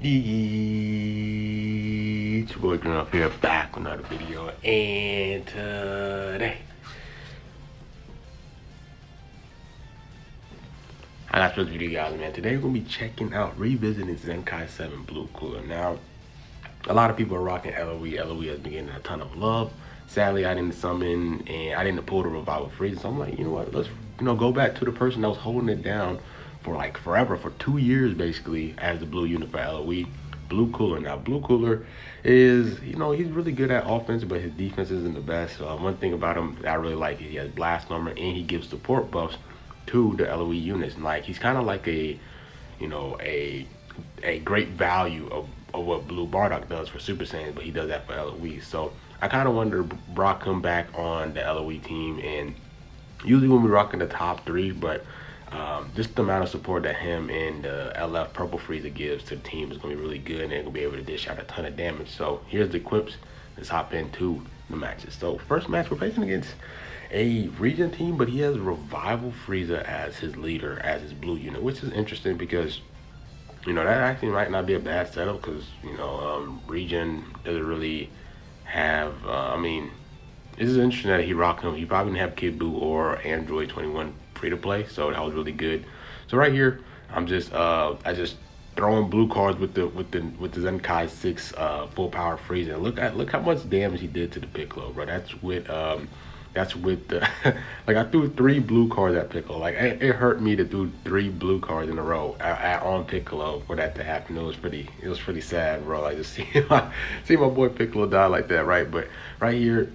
It's your boy Green up here, back with another video, and today I got this video, guys, man. Today we're gonna be checking out, revisiting ZENKAI 7 Blue Cooler. Now, a lot of people are rocking LOE. LOE has been getting a ton of love. Sadly, I didn't summon and I didn't pull the Revival Freeze, so I'm like, you know what? Let's go back to the person that was holding it down for like forever, for 2 years basically, as the blue unit for LOE. Blue Cooler. Now, Blue Cooler is, he's really good at offense, but his defense isn't the best. One thing about him that I really like is he has blast armor and he gives support buffs to the LOE units. And like, he's kind of like a great value of what Blue Bardock does for Super Saiyan, but he does that for LOE. So I kind of wonder Brock come back on the LOE team, and usually when we're rocking the top 3, but just the amount of support that him and LF Purple Frieza gives to the team is going to be really good, and they're going to be able to dish out a ton of damage. So here's the equips. Let's hop into the matches. So first match, we're facing against a region team, but he has Revival Frieza as his leader, as his blue unit, which is interesting because, that actually might not be a bad setup because, region doesn't really have, this is interesting that he rocked him. He probably didn't have Kid Buu or Android 21 free to play, so that was really good. So right here, I'm just I just throwing blue cards with the ZENKAI 6 full power Frieza. Look how much damage he did to the Piccolo, bro. That's with the like, I threw 3 blue cards at Piccolo. Like, it hurt me to do 3 blue cards in a row on Piccolo for that to happen. It was pretty sad, bro. Like, just see my boy Piccolo die like that, right? But right here,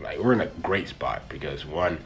like, we're in a great spot because, one,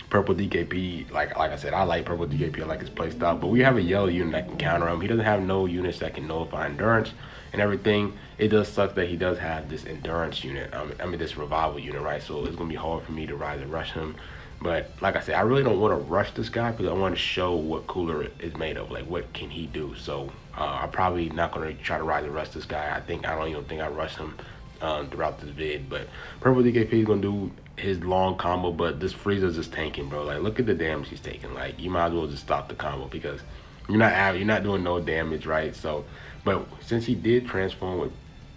Purple DKP, like I said, I like Purple DKP. I like his playstyle, but we have a yellow unit that can counter him. He doesn't have no units that can nullify endurance and everything. It does suck that he does have this endurance unit. This revival unit, right? So it's gonna be hard for me to rise and rush him. But like I said, I really don't want to rush this guy because I want to show what Cooler is made of. Like, what can he do? So I'm probably not gonna try to rise and rush this guy. I don't even think I rushed him throughout this vid. But Purple DKP is gonna do his long combo, but this Frieza's just tanking, bro. Like, look at the damage he's taking. Like, you might as well just stop the combo because you're not doing no damage, right? So, but since he did transform with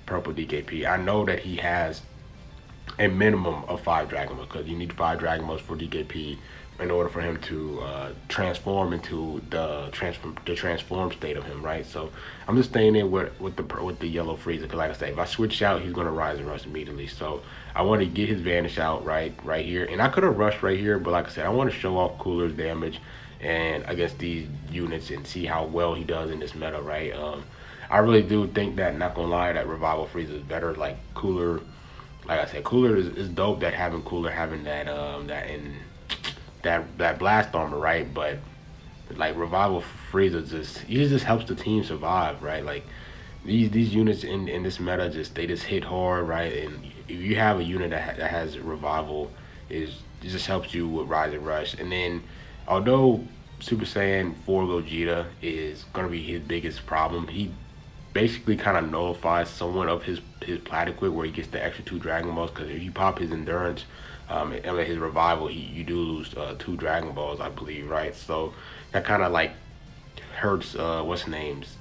Purple DKP, I know that he has a minimum of 5 Dragon Balls, because you need 5 Dragon Balls for DKP in order for him to transform into the transform state of him, right? So I'm just staying in with the yellow Frieza, because like I said, if I switch out, he's gonna rise and rush immediately. So I want to get his vanish out right here, and I could have rushed right here, but like I said, I want to show off Cooler's damage and against these units and see how well he does in this meta, right? I really do think that, not gonna lie, that Revival Frieza is better. Like, Cooler, like I said, Cooler is dope. That having Cooler having that blast armor, right? But like, Revival Frieza just helps the team survive, right? Like, these units in this meta they just hit hard, right? And if you have a unit that has Revival, it just helps you with Rise and Rush. And then, although Super Saiyan 4 Gogeta is gonna be his biggest problem, he basically kind of nullifies somewhat of his plat equip, where he gets the extra 2 Dragon Balls. Because if you pop his endurance, his revival, you do lose 2 Dragon Balls, I believe, right? So that kind of like hurts what's his name's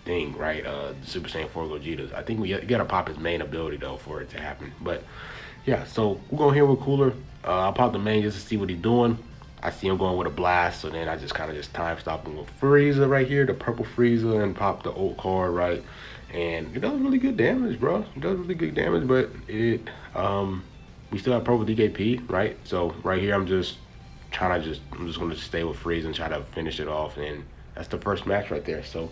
thing, right? Super Saiyan 4 Gogeta's. I think you gotta pop his main ability though for it to happen. But yeah, so we're going here with Cooler. I'll pop the main just to see what he's doing. I see him going with a blast, so then I just kind of time stop him with Frieza right here, the purple Frieza, and pop the ult card, right? And it does really good damage, bro. It does really good damage, but we still have purple DKP, right? So right here, I'm just gonna stay with Frieza and try to finish it off, and that's the first match right there. So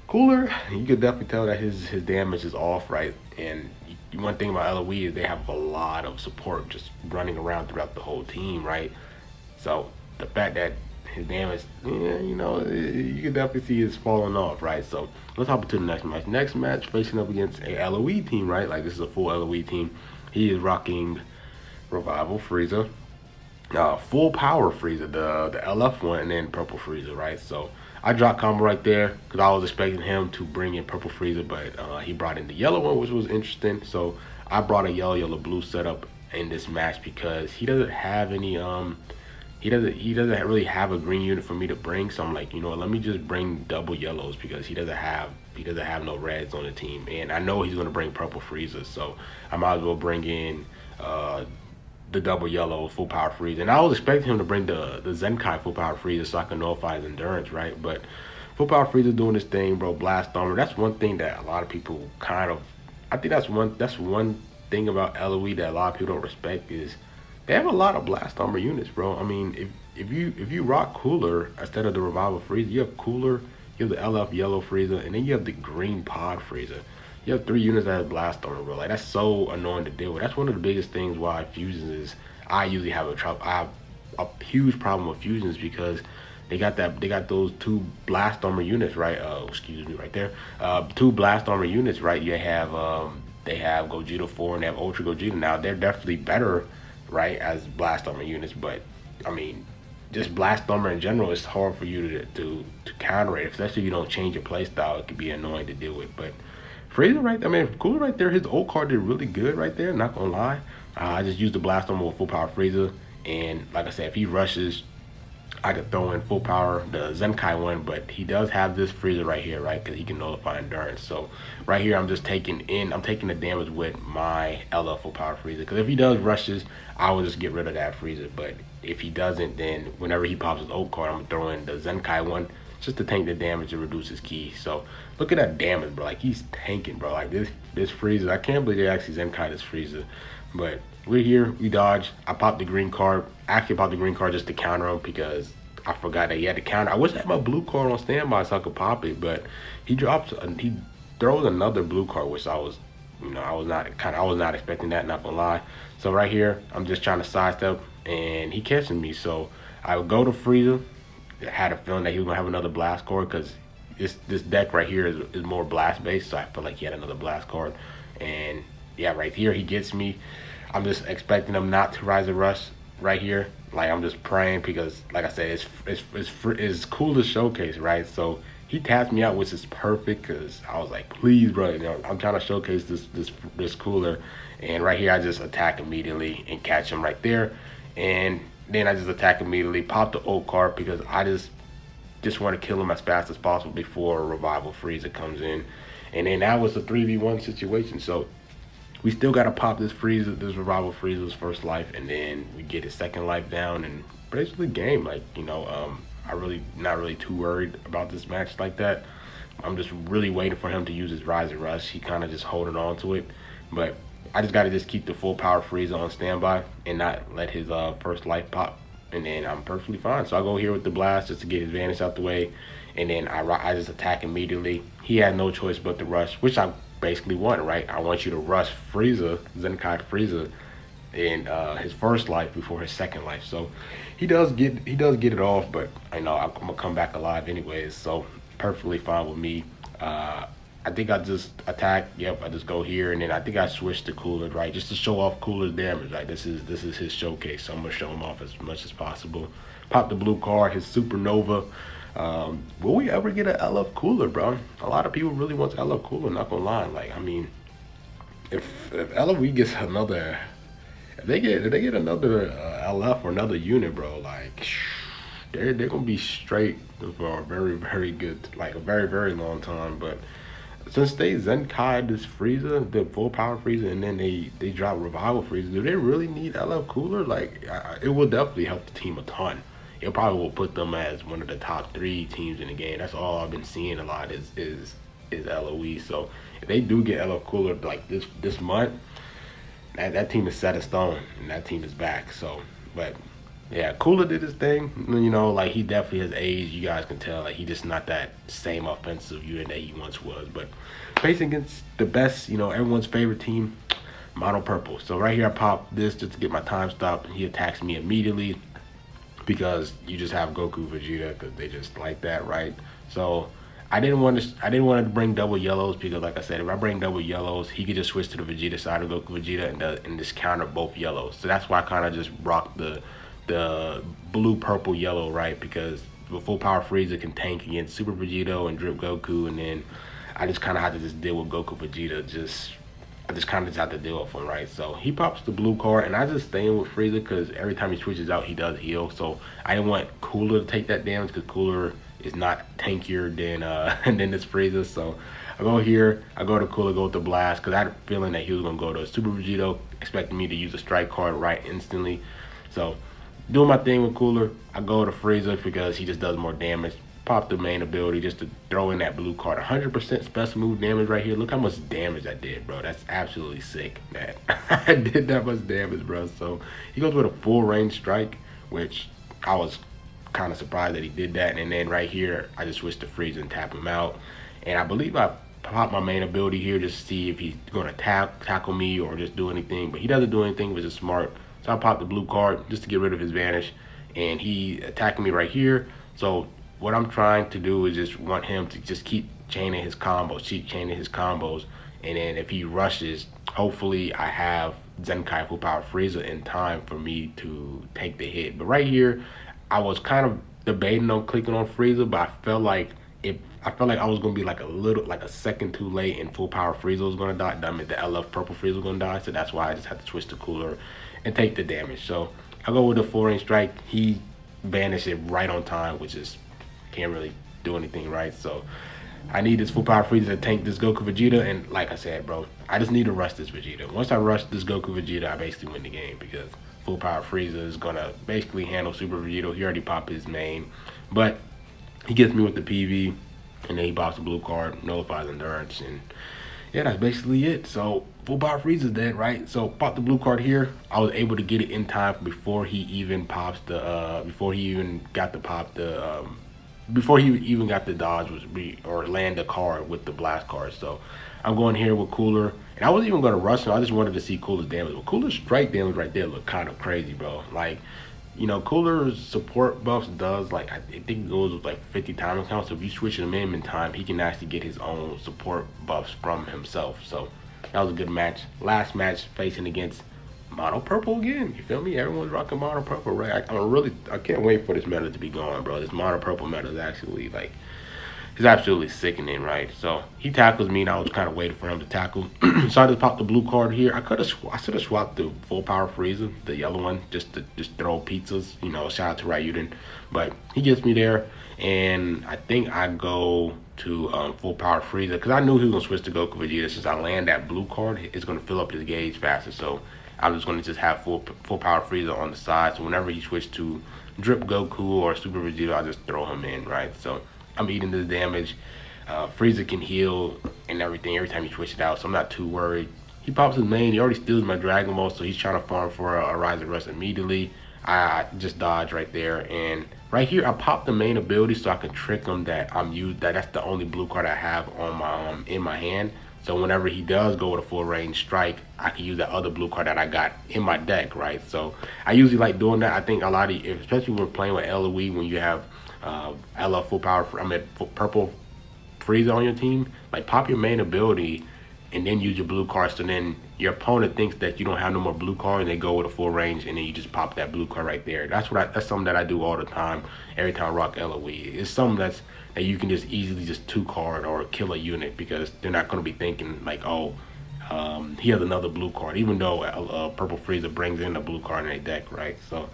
Cooler, you could definitely tell that his damage is off, right? And one thing about LOE is they have a lot of support just running around throughout the whole team, right? So the fact that his damage, you can definitely see it's falling off, right? So let's hop into the next match. Next match, facing up against a LOE team, right? Like, this is a full LOE team. He is rocking Revival Frieza, full power Frieza, the LF one, and then purple Frieza, right? So I dropped combo right there because I was expecting him to bring in purple Frieza, but he brought in the yellow one, which was interesting. So I brought a yellow blue setup in this match because he doesn't have any he doesn't really have a green unit for me to bring. So I'm like, you know what, let me just bring double yellows because he doesn't have no reds on the team, and I know he's gonna bring purple freezers, so I might as well bring in the double yellow full power freeze. And I was expecting him to bring the ZENKAI full power freezer so I can nullify his endurance, right? But full power freezer doing this thing, bro. Blast armor. That's one thing that a lot of people kind of. I think that's one thing about LOE that a lot of people don't respect is they have a lot of blast armor units, bro. I mean, if you rock cooler instead of the revival freezer, you have cooler, you have the LF yellow freezer, and then you have the green pod freezer. You have 3 units that have blast armor, bro. Like that's so annoying to deal with. That's one of the biggest things why fusions is I usually have I have a huge problem with fusions because they got those 2 blast armor units, right? Excuse me, right there. 2 blast armor units, right? You have they have Gogeta 4 and they have Ultra Gogeta. Now they're definitely better, right, as blast armor units, but I mean, just blast armor in general, it's hard for you to counter it, especially if you don't change your playstyle. It can be annoying to deal with. But Fraser right, I mean, Cooler right there, his old card did really good right there. Not gonna lie, I just used the blast armor with full power Fraser, and like I said, if he rushes, I could throw in full power the ZENKAI one, but he does have this freezer right here, right? Because he can nullify endurance. So right here, I'm taking the damage with my LF full power freezer. Because if he does rushes, I will just get rid of that freezer. But if he doesn't, then whenever he pops his old card, I'm throwing the ZENKAI one just to tank the damage and reduce his ki. So look at that damage, bro. Like he's tanking, bro. Like this freezer, I can't believe they actually ZENKAI this freezer. But we're here, we dodge. I popped the green card. I actually popped the green card just to counter him because I forgot that he had to counter. I wish I had my blue card on standby so I could pop it, but he throws another blue card, which I was not expecting that, not gonna lie. So right here, I'm just trying to sidestep, and he catching me. So I would go to freezer. I had a feeling that he was gonna have another blast card because this deck right here is more blast based, so I feel like he had another blast card. And yeah, right here he gets me. I'm just expecting him not to rise a rush right here. Like I'm just praying because, like I said, it's cool to showcase, right? So he tapped me out, which is perfect because I was like, please, bro, you know, I'm trying to showcase this cooler. And right here, I just attack immediately and catch him right there. And then I just attack immediately, pop the old card because I just want to kill him as fast as possible before a revival freezer comes in. And then that was a 3v1 situation. So we still got to pop this revival freezer's first life, and then we get his second life down, and basically game. Like, you know, I really not really too worried about this match like that. I'm just really waiting for him to use his Rise and Rush. He kind of just holding on to it, but I just got to just keep the full power freezer on standby and not let his first life pop, and then I'm perfectly fine. So I go here with the blast just to get his vanish out the way, and then I just attack immediately. He had no choice but to rush, which I basically want, right? I want you to rush Frieza, ZENKAI Frieza, in his first life before his second life. So he does get it off, but I know I'm gonna come back alive anyways. So perfectly fine with me. I think I just attack. Yep, I just go here, and then I think I switch to Cooler, right, just to show off Cooler's damage. Right, this is his showcase, so I'm gonna show him off as much as possible. Pop the blue card, his Supernova. Will we ever get an LF Cooler, bro? A lot of people really want LF Cooler, not gonna lie. Like, I mean, if LOE gets another, if they get another LF or another unit, bro, like they're gonna be straight for a very, very good, like a very, very long time. But since they ZENKAI this freezer, the full power freezer, and then they drop revival freezer, do they really need LF Cooler? Like, it will definitely help the team a ton. It probably will put them as one of the top 3 teams in the game. That's all I've been seeing a lot is LOE. So if they do get LF Cooler like this month, that team is set in stone, and that team is back. So, but yeah, Cooler did his thing. You know, like he definitely has aged. You guys can tell, like he just not that same offensive unit that he once was. But facing against the best, you know, everyone's favorite team, Mono Purple. So right here, I pop this just to get my time stop, and he attacks me immediately, because you just have Goku, Vegeta, because they just like that, right? So I didn't want to bring double yellows because, like I said, if I bring double yellows, he could just switch to the Vegeta side of Goku Vegeta and just counter both yellows. So that's why I kind of just rocked the blue, purple, yellow, right? Because the full power Frieza can tank against Super Vegito and Drip Goku, and then I just kind of had to just deal with Goku Vegeta just I just kind of just have to deal with him, right? So he pops the blue card, and I just stay in with Frieza because every time he switches out, he does heal. So I didn't want Cooler to take that damage because Cooler is not tankier than than this Frieza. So I go here, I go to Cooler, go with the blast because I had a feeling that he was gonna go to Super Vegito, expecting me to use a strike card right instantly. So doing my thing with Cooler, I go to Frieza because he just does more damage. Pop the main ability just to throw in that blue card. 100% special move damage right here. Look how much damage I did, bro. That's absolutely sick that I did that much damage, bro. So he goes with a full range strike, which I was kind of surprised that he did that. And then right here, I just switched to Frieza and tap him out. And I believe I pop my main ability here just to see if he's going to tackle me or just do anything. But he doesn't do anything, which is smart. So I popped the blue card just to get rid of his vanish. And he attacking me right here. So what I'm trying to do is just want him to just keep chaining his combos, and then if he rushes, hopefully I have Zenkai full power Frieza in time for me to take the hit. But right here, I was kind of debating on clicking on Frieza, but I felt like I was gonna be like a second too late, and full power Frieza was gonna die. I mean, the LF purple Frieza was gonna die, so that's why I just had to switch to Cooler and take the damage. So I go with the full range strike. He banished it right on time, which is can't really do anything, right? So I need this full power Frieza to tank this Goku Vegeta, and like I said, bro, I just need to rush this Vegeta. Once I rush this Goku Vegeta, I basically win the game because full power Frieza is gonna basically handle Super Vegeta. He already popped his main, but he gets me with the PV, and then he pops the blue card, nullifies endurance, and yeah, that's basically it. So full power Frieza's dead, right? So pop the blue card here. I was able to get it in time before he even pops the before he even got the dodge or land the card with the blast card. So I'm going here with Cooler, and I wasn't even going to rush him. I just wanted to see Cooler's damage. But Cooler's strike damage right there looked kind of crazy, bro. Like, you know, Cooler's support buffs does, like, I think it goes with like 50 time count. So if you switch him in time, he can actually get his own support buffs from himself. So that was a good match. Last match facing against mono purple again. You feel me? Everyone's rocking mono purple, right? I can't wait for this meta to be going, bro. This mono purple meta is actually like, it's absolutely sickening, right? So he tackles me, and I was kind of waiting for him to tackle. So I just popped the blue card here. I should have swapped the full power Frieza, the yellow one, just to throw pizzas. You know, shout out to Ryuden. But he gets me there, and I think I go to full power Frieza because I knew he was gonna switch to Goku Vegeta. Since I land that blue card, it's gonna fill up his gauge faster. So I'm just gonna just have full power Frieza on the side. So whenever he switched to Drip Goku or Super Vegeta, I just throw him in, right? So I'm eating this damage. Frieza can heal and everything every time you switch it out, so I'm not too worried. He pops his main. He already steals my Dragon Ball, so he's trying to farm for a Rise and Rust immediately. I just dodge right there, and right here I pop the main ability so I can trick him that that's the only blue card I have on my in my hand. So whenever he does go with a full range strike, I can use that other blue card that I got in my deck, right? So I usually like doing that. I think a lot of, especially when we're playing with LOE, when you have LF full power, purple Frieza on your team, like pop your main ability and then use your blue card. So then your opponent thinks that you don't have no more blue card, and they go with a full range, and then you just pop that blue card right there. That's something that I do all the time. Every time I rock LOE, it's something that you can just easily just two card or kill a unit because they're not going to be thinking like, oh, he has another blue card, even though purple Frieza brings in a blue card in a deck, right? So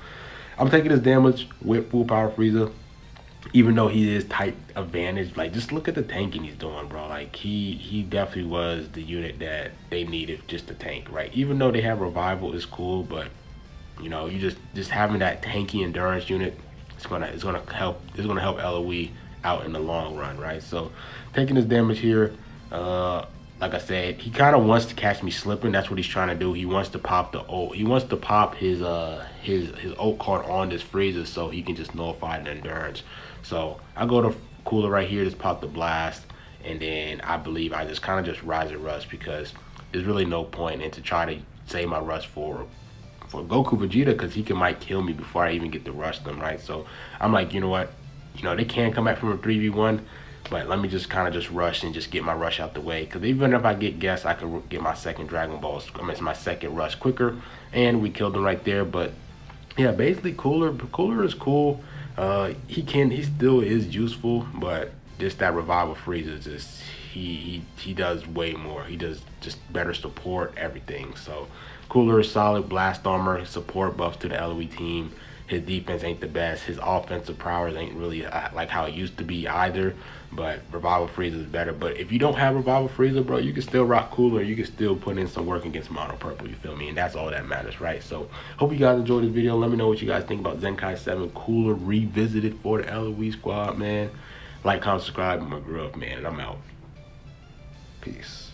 I'm taking this damage with full power Frieza. Even though he is type advantage, like just look at the tanking he's doing, bro. Like he definitely was the unit that they needed just to tank, right? Even though they have revival is cool, but you know, you just having that tanky endurance unit, it's gonna help LOE out in the long run, right? So taking this damage here, like I said, he kind of wants to catch me slipping. That's what he's trying to do. He wants to pop the ult. He wants to pop his ult card on this Frieza so he can just nullify the endurance. So I go to Cooler right here, just pop the blast, and then I believe I just kind of just rise and rush because there's really no point in to try to save my rush for Goku Vegeta because he might kill me before I even get to rush them, right? So I'm like, you know what? You know, they can come back from a 3v1, but let me just kind of just rush and just get my rush out the way. Because even if I get guessed, I could get my second Dragon Ball. I mean, it's my second rush quicker, and we killed him right there. But yeah, basically Cooler is cool. He still is useful, but just that revival Frieza he does way more. He does just better support, everything. So Cooler is solid blast armor, support buffs to the LOE team. His defense ain't the best. His offensive prowess ain't really like how it used to be either. But Revival Freezer is better. But if you don't have Revival Freezer, bro, you can still rock Cooler. You can still put in some work against Mono Purple, you feel me? And that's all that matters, right? So hope you guys enjoyed this video. Let me know what you guys think about ZENKAI 7 Cooler revisited for the LOE squad, man. Like, comment, subscribe. I'm a grub, man, and I'm out. Peace.